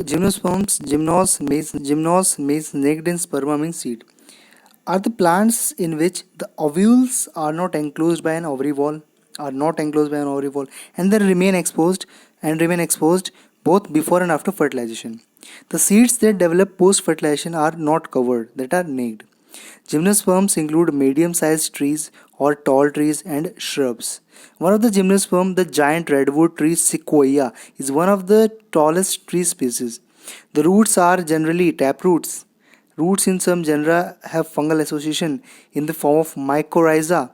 gymnos means naked and sperma means seed, are the plants in which the ovules are not enclosed by an ovary wall, and they remain exposed both before and after fertilization. The seeds that develop post fertilization are not covered, that are naked. Gymnosperms include medium-sized trees or tall trees and shrubs. One of the gymnosperm, the giant redwood tree sequoia, is one of the tallest tree species. The roots are generally taproots. Roots in some genera have fungal association in the form of mycorrhiza,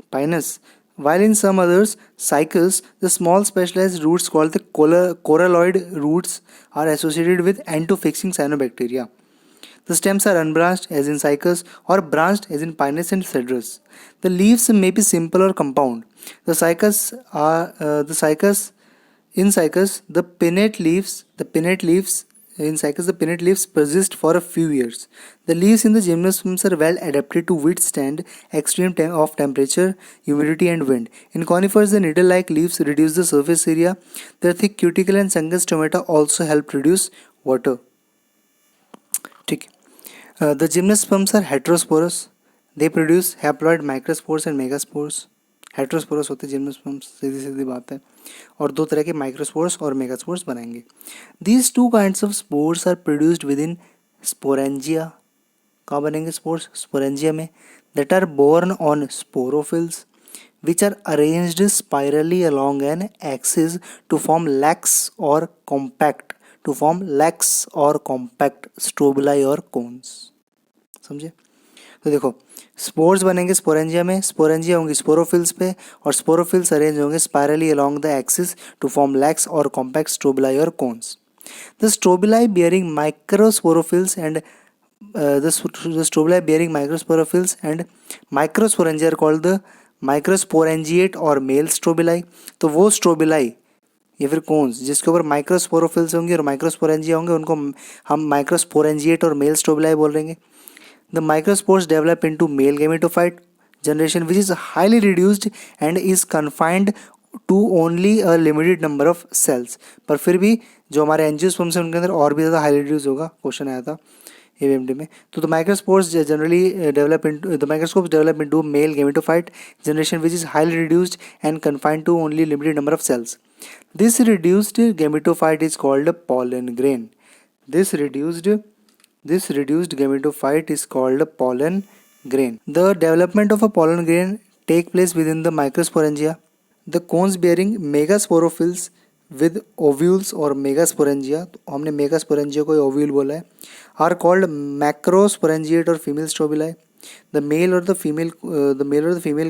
pinus, while in some others, cycas, the small specialized roots called the coralloid roots are associated with antofixing cyanobacteria. The stems are unbranched as in cycas or branched as in pinus and cedrus. The leaves may be simple or compound. The cycas in cycas the pinnate leaves persist for a few years. The leaves in the gymnosperms are well adapted to withstand extreme of temperature, humidity and wind. In conifers, the needle-like leaves reduce the surface area. Their thick cuticle and sunken stomata also help reduce water. The gymnosperms are heterosporous. They produce haploid microspores and megaspores. Heterosporous होते हैं gymnosperms, सीधी सीधी बात है, और दो तरह के microspores और megaspores बनाएंगे. These two kinds of spores are produced within sporangia. कहाँ बनेंगे स्पोर्स? स्पोरेंजिया में. That are born on sporophylls which are arranged spirally along an axis to form lax or compact स्ट्रोबुलाई or cons. समझे? तो देखो, spores बनेंगे sporangia में, sporangia होंगी sporophylls पे, और स्पोरोफिल्स अरेंज होंगे spirally along the axis to form lax or compact strobili or cones. The strobili bearing microsporophylls and microsporangia are called the microsporangiate or male strobili. तो वो स्ट्रोबुलाई या फिर कोन्स जिसके ऊपर माइक्रोस्पोरोफिल्स होंगे और माइक्रोस्पोरेंजिया होंगे, उनको हम माइक्रोस्पोरेंजिएट और मेल स्ट्रोबुलाई बोल रहेंगे. The microspores develop into male gametophyte generation which is highly reduced and is confined to only a limited number of cells. पर फिर भी जो हमारे एंजियोस्पर्म्स हैं उनके अंदर और भी ज़्यादा हाईली रिड्यूस होगा. क्वेश्चन आया था एवीएमडी में. तो the microspores develop into male gametophyte generation which is highly reduced and confined to only limited number of cells. This reduced gametophyte is called a pollen grain. This reduced gametophyte is called a pollen grain. The development of a pollen grain take place within the microsporangia. The cones bearing megasporophylls with ovules or megasporangia, तो हमने megasporangia को ovule बोला है, are called macrosporangiate or female strobili. The male or the female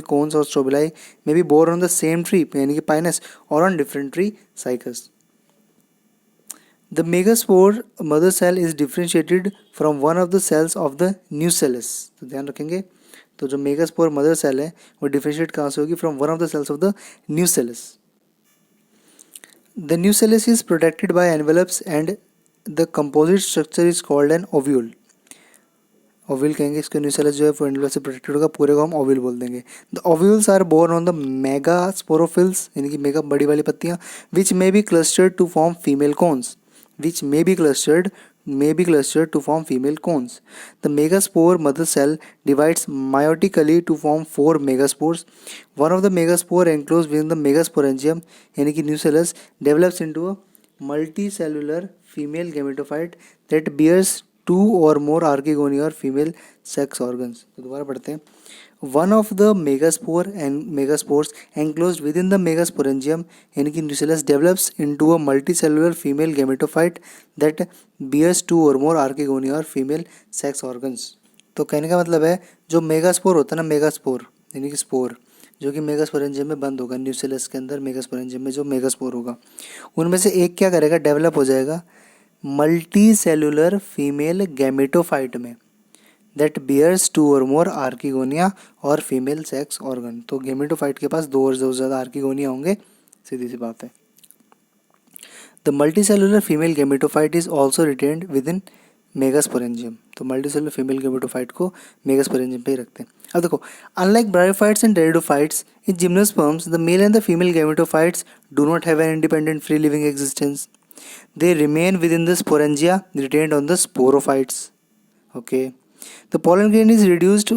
cones or strobili may be born on the same tree, यानी कि pinus, or on different tree, cycas. The megaspore mother cell is differentiated from one of the cells of the nucellus. तो ध्यान रखेंगे, तो जो megaspore mother cell है वो differentiate कहाँ से होगी? From one of the cells of the nucellus. The nucellus is protected by envelopes and the composite structure is called an ovule. Ovule कहेंगे इसको, न्यूसेलस जो है वो एंडुलस से प्रोटेक्टेड होगा, पूरे को हम ओव्यूल बोल देंगे. The ovules are born on the mega sporophylls, यानी कि मेगा बड़ी वाली पत्तियाँ, which may be clustered to form female cones. To form female cones. The megaspore mother cell divides meiotically to form 4 megaspores. One of the megaspore enclosed within the megasporangium, यानी कि nucellus, develops into a multicellular female gametophyte that bears 2 or more archegonia or female sex organs. तो दोबारा पढ़ते हैं. One of the megaspores enclosed within the megasporangium, यानी कि nucellus, develops into a multicellular female gametophyte that bears 2 or more archegonia or female sex organs. तो कहने का मतलब है जो मेगास्पोर होता है ना, मेगास्पोर यानी कि स्पोर जो कि मेगास्पोरेंजियम में बंद होगा, न्यूसेलस के अंदर मेगास्पोरेंजियम में जो मेगास्पोर होगा, उनमें से एक क्या करेगा? डेवलप हो जाएगा मल्टी सेलुलर फीमेल गैमेटोफाइट में, दैट बियर्स 2 और मोर आर्किगोनिया और फीमेल सेक्स ऑर्गन. तो गैमेटोफाइट के पास 2 और ज़्यादा आर्किगोनिया होंगे, सीधी सी बात है. The multi cellular female gametophyte is also retained with in megasporangium. तो मल्टी सेलुलर फीमेल गैमेटोफाइट को मेगास्पोरेंजियम पे ही रखते हैं. अब देखो, unlike bryophytes and pteridophytes, in gymnosperms the male and the female gametophytes do not have an independent free living existence. They remain within the sporangia retained on the sporophytes. Okay. The pollen grain is released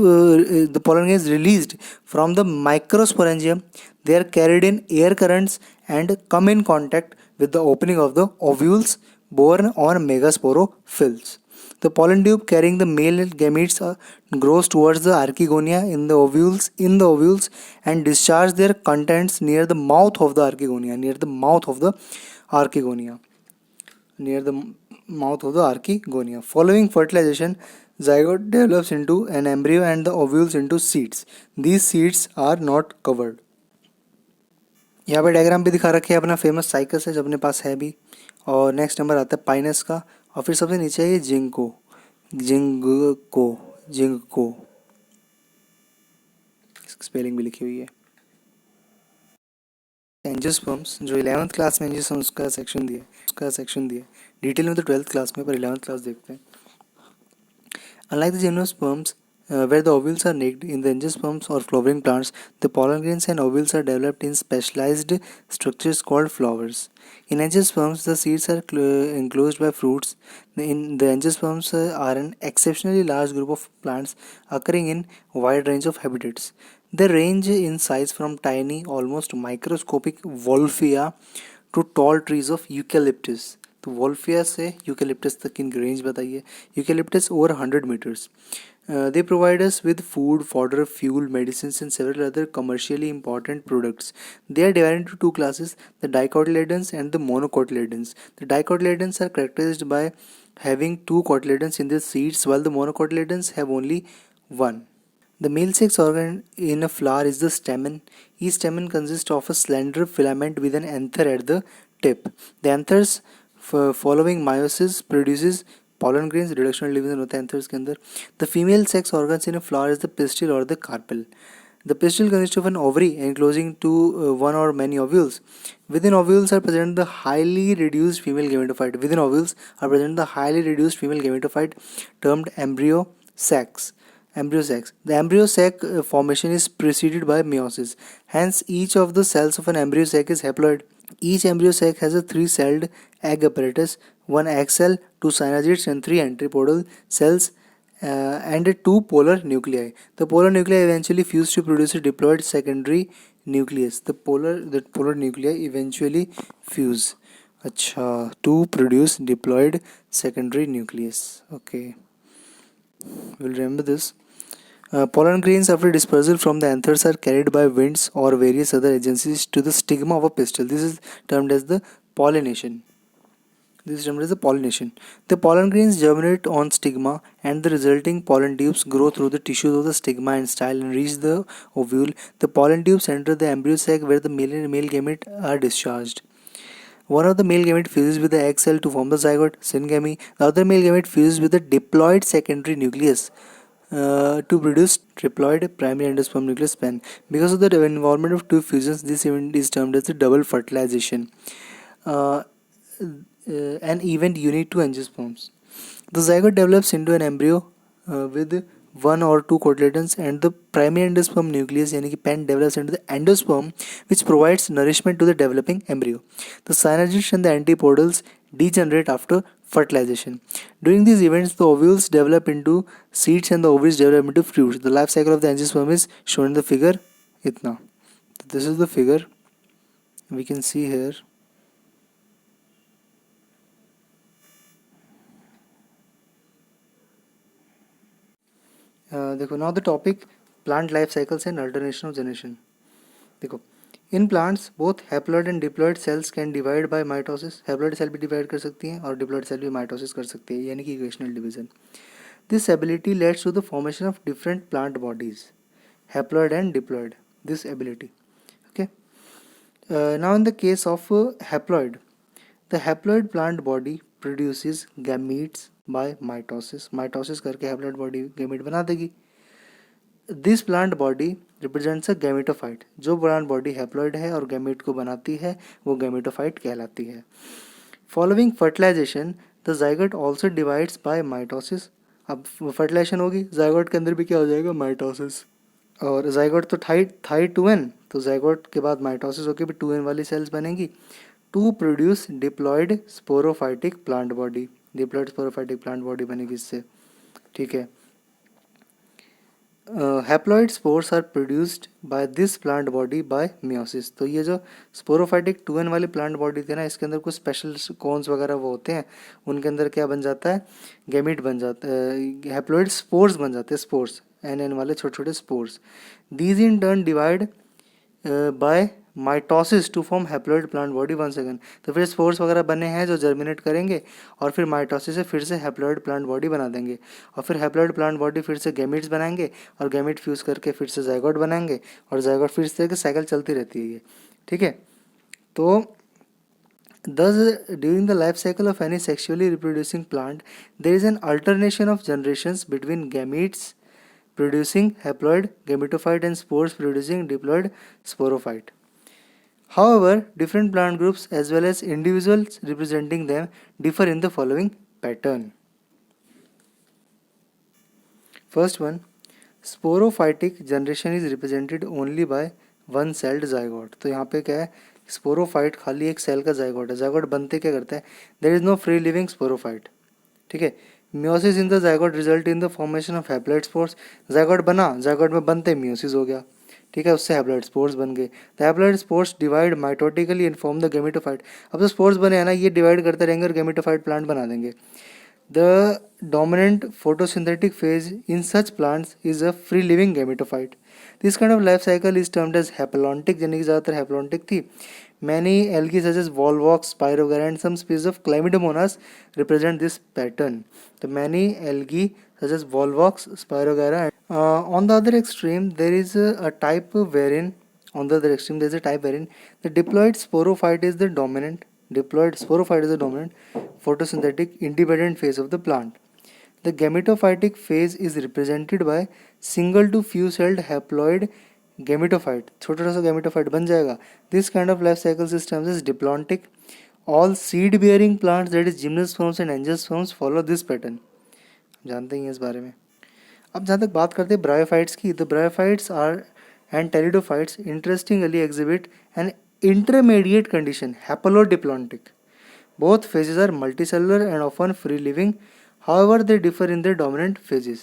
from the microsporangium. They are carried in air currents and come in contact with the opening of the ovules borne on megasporophylls. The pollen tube carrying the male gametes grows towards the archegonia in the ovules and discharge their contents near the mouth of the archegonia, near the mouth of the archegonia. Following fertilization, zygote develops into an embryo and the ovules into seeds. These seeds are not covered. यहाँ पे diagram भी दिखा रखे हैं अपना famous cycas है जो अपने पास है भी. और नेक्स्ट नंबर आता है पाइनस का. और फिर सबसे नीचे है ये जिंको स्पेलिंग भी लिखी हुई है. एंजियोस्पर्म्स जो 11th क्लास में एंजियोस्पर्म्स का सेक्शन दिया डिटेल में तो 12th क्लास में, पर 11th क्लास देखते हैं. Unlike the gymnosperms, where the ovules are naked, in the angiosperms or flowering plants, the pollen grains and ovules are developed in specialized structures called flowers. In angiosperms, the seeds are enclosed by fruits. In the angiosperms are an exceptionally large group of plants occurring in wide range of habitats. They range in size from tiny, almost microscopic wolfia to tall trees of eucalyptus. तो Wolffia से eucalyptus तक की range बताइए. Eucalyptus over 100 meters. They provide us with food, fodder, fuel, medicines, and several other commercially important products. They are divided into two classes, the dicotyledons and the monocotyledons. The dicotyledons are characterized by having two cotyledons in their seeds, while the monocotyledons have only one. The male sex organ in a flower is the stamen. Each stamen consists of a slender filament with an anther at the tip. The anthers following meiosis produces pollen grains. Reductional division होता है anthers के अंदर. The female sex organs in a flower is the pistil or the carpel. The pistil consists of an ovary enclosing one or many ovules. Within ovules are present the highly reduced female gametophyte termed embryo sacs. The embryo sac formation is preceded by meiosis. Hence, each of the cells of an embryo sac is haploid. Each embryo sac has a 3-celled egg apparatus, 1 egg cell, 2 synagids and 3 antipodal cells and 2 polar nuclei. The polar nuclei eventually fuse to produce a diploid secondary nucleus. The polar nuclei eventually fuse. To produce diploid secondary nucleus. Okay, we'll remember this. Pollen grains after dispersal from the anthers are carried by winds or various other agencies to the stigma of a pistil. This is termed as the pollination. The pollen grains germinate on stigma and the resulting pollen tubes grow through the tissues of the stigma and style and reach the ovule. The pollen tubes enter the embryo sac where the male gamete are discharged. One of the male gamete fuses with the egg cell to form the zygote, syngamy. The other male gamete fuses with the diploid secondary nucleus to produce triploid primary endosperm nucleus span. Because of the involvement of two fusions, this event is termed as the double fertilization. An event unique to angiosperms. The zygote develops into an embryo with 1 or 2 cotyledons and the primary endosperm nucleus यानी कि pen develops into the endosperm which provides nourishment to the developing embryo. The synagids and the antipodals degenerate after fertilization. During these events, the ovules develop into seeds and the ovaries develop into fruits. The life cycle of the angiosperm is shown in the figure. Itna. This is the figure. We can see here. देखो now the topic plant life cycles and alternation of generation. देखो in plants both haploid and diploid cells can divide by mitosis. Haploid cell भी divide कर सकती हैं और diploid cell भी mitosis कर सकती है यानी कि equational division. This ability leads to the formation of different plant bodies, haploid and diploid. This ability. Okay. Now in the case of haploid, the haploid plant body produces gametes by mitosis. Mitosis करके haploid body gamete बना देगी. This plant body represents a gametophyte. जो plant body haploid है और gamete को बनाती है वो गैमेटोफाइट कहलाती है. Following fertilization the zygote also divides by mitosis. अब फर्टिलाइजेशन होगी जाइगोट के अंदर भी क्या हो जाएगा माइटोसिस. और जाइगोट तो था ही 2n, तो जाइगोट के बाद माइटोसिस होकर भी 2n वाली सेल्स बनेंगी. To produce diploid sporophytic plant body. Diploid sporophytic plant body बनेगी इससे, ठीक है। Haploid spores are produced by this plant body by meiosis. तो ये जो स्पोरोफाइटिक 2n वाली प्लांट बॉडी थी ना, इसके अंदर कुछ स्पेशल कॉन्स वगैरह वो होते हैं, उनके अंदर क्या बन जाता है, गैमीट बन जाता है, हैप्लॉइड स्पोर्स बन जाते हैं, स्पोर्स एन वाले छोटे छोटे spores. These in turn divide by mitosis to form haploid plant body once again. तो फिर स्पोर्स वगैरह बने हैं जो जर्मिनेट करेंगे और फिर माइटोसिस से फिर से हैप्लॉइड प्लांट बॉडी बना देंगे, और फिर हैप्लॉइड प्लांट बॉडी फिर से गैमीट्स बनाएंगे और गैमीट फ्यूज करके फिर से जाइगोट बनाएंगे और जाइगोट फिर से साइकिल चलती रहती है ये, ठीक है। तो thus during the life cycle of any sexually reproducing plant there is an alternation of generations between gametes producing haploid gametophyte and spores producing diploid sporophyte. However, different plant groups as well as individuals representing them differ in the following pattern. First one, sporophytic generation is represented only by one celled zygote. तो यहाँ पे क्या है, sporophyte खाली एक cell का zygote है। Zygote बनते क्या करता है, there is no free living sporophyte, ठीक है। Meiosis in the zygote result in the formation of haploid spores. Zygote बना, जाइगोट में बनते मियोसिस हो गया, ठीक है, उससे हैप्लॉइड स्पोर्स बन गए। The haploid spores divide mitotically and form the gametophyte. अब जो स्पोर्स बने हैं ना, ये डिवाइड करते रहेंगे और गैमेटोफाइट प्लांट बना देंगे। The dominant photosynthetic phase in such plants is a free living gametophyte. This kind of life cycle is termed as haplontic, यानी कि ज़्यादातर haplontic थी। Many algae such as volvox, spirogyra and some species of Chlamydomonas represent this pattern. The many algae such as volvox, spirogyra. On the other extreme, there is a type wherein the diploid sporophyte is the dominant. Diploid sporophyte is the dominant photosynthetic independent phase of the plant. The gametophytic phase is represented by single to few celled haploid gametophyte. छोटा सा gametophyte बन जाएगा. This kind of life cycle system is diplontic. All seed bearing plants, that is gymnosperms and angiosperms, follow this pattern. जानते ही हैं इस बारे में। अब जहाँ तक बात करते हैं ब्रायोफाइट्स की, तो bryophytes are and pteridophytes interestingly exhibit an intermediate condition, haplodiplontic. Both phases are multicellular and often free living. However, they differ in their dominant phases.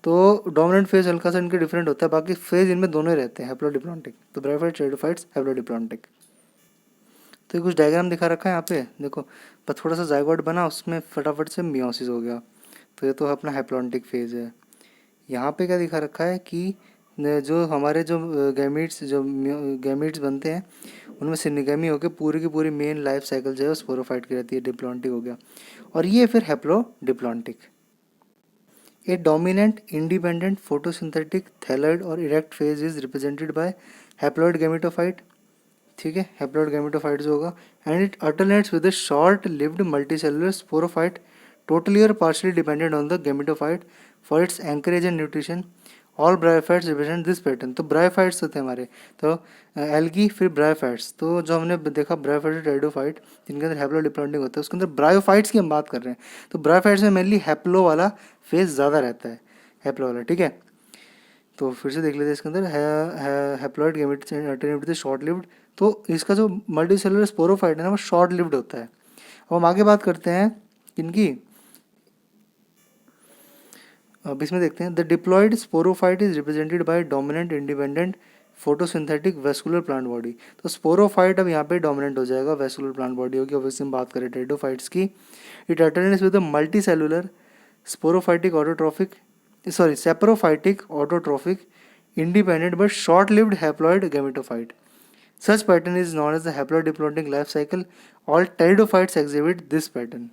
तो डोमिनेंट फेज हल्का सा इनके डिफरेंट होता है, बाकी फेज इनमें दोनों ही रहते हैं हैप्लोडिप्लॉन्टिक। तो ब्रायोफाइट्स, टेरिडोफाइट्स, हैप्लोडिप्लॉन्टिक। तो ये कुछ डायग्राम दिखा रखा है यहाँ पे, देखो, पर थोड़ा सा जाइगोट बना, उसमें फटाफट से मियोसिस हो गया, तो ये तो अपना हैप्लॉन्टिक फेज है। यहाँ पे क्या दिखा रखा है कि जो हमारे जो गैमीट्स बनते हैं उनमें सिनिगमी होकर पूरी की पूरी मेन लाइफ साइकिल जो है स्पोरोफाइट की रहती है, डिप्लॉन्टिक हो गया। और ये फिर haplodiplontic. A dominant independent photosynthetic thalloid or erect phase is represented by haploid gametophyte, ठीक है, हैप्लॉइड गैमेटोफाइट जो होगा, and it alternates with a short lived multicellular sporophyte totally or partially dependent on the gametophyte for its anchorage and nutrition. All bryophytes represent this pattern. तो bryophytes होते हैं हमारे, तो algae फिर ब्रायोफाइट्स। तो जो हमने देखा ब्रायोफाइट, टेरिडोफाइट, जिनके अंदर हैप्लोडिप्लॉन्टिक होता है, उसके अंदर ब्रायोफाइट्स की हम बात कर रहे हैं। तो ब्रायोफाइट्स में मेनली हैप्लो वाला फेज ज़्यादा रहता है, हैप्लो वाला, ठीक है। तो फिर से देख लेते हैं, इसके अंदर हैप्लॉइड गैमेट्स शॉर्ट लिव्ड। तो इसका जो मल्टी सेलुलर स्पोरोफाइट है ना, वो शॉर्ट लिव्ड होता है। अब हम आगे बात करते हैं इनकी, अब इसमें देखते हैं। The diploid sporophyte is represented by dominant independent photosynthetic vascular plant body. तो स्पोरोफाइट अब यहाँ पे डोमिनेंट हो जाएगा, वेस्कुलर प्लांट बॉडी होगी। ऑब्वियसली हम बात करें टेरिडोफाइट्स की। It alternates with the multicellular sporophytic autotrophic, sorry saprophytic autotrophic independent but short-lived haploid gametophyte. Such pattern is known as the haplodiplontic life cycle. All pteridophytes exhibit this pattern.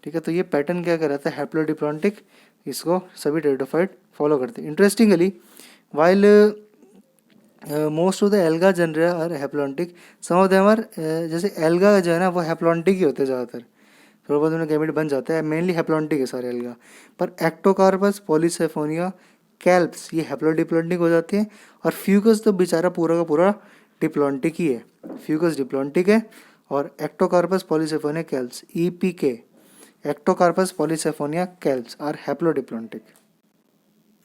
ठीक है, तो ये pattern क्या कहलाता है, haplodiplontic. इसको सभी pteridophyte follow करते हैं। Interestingly, while most of the alga genera are haplontic, some of them are, जैसे एल्गा जो है ना वो हैप्लॉन्टिक ही होते हैं ज़्यादातर, थोड़ा बहुत उन्हें गैमेट बन जाता है, मेनली हैप्लॉन्टिक है सारे एल्गा। पर एक्टोकार्पस, पॉलीसेफोनिया, कैल्प्स ये हैप्लोडिप्लॉन्टिक हो जाते हैं। और फ्यूकस तो बेचारा पूरा का पूरा डिप्लॉन्टिक ही है, फ्यूकस डिप्लॉन्टिक है। और Ectocarpus, Polysiphonia, kelps, EPK, Ectocarpus, Polysiphonia, kelps are haplodiplontic.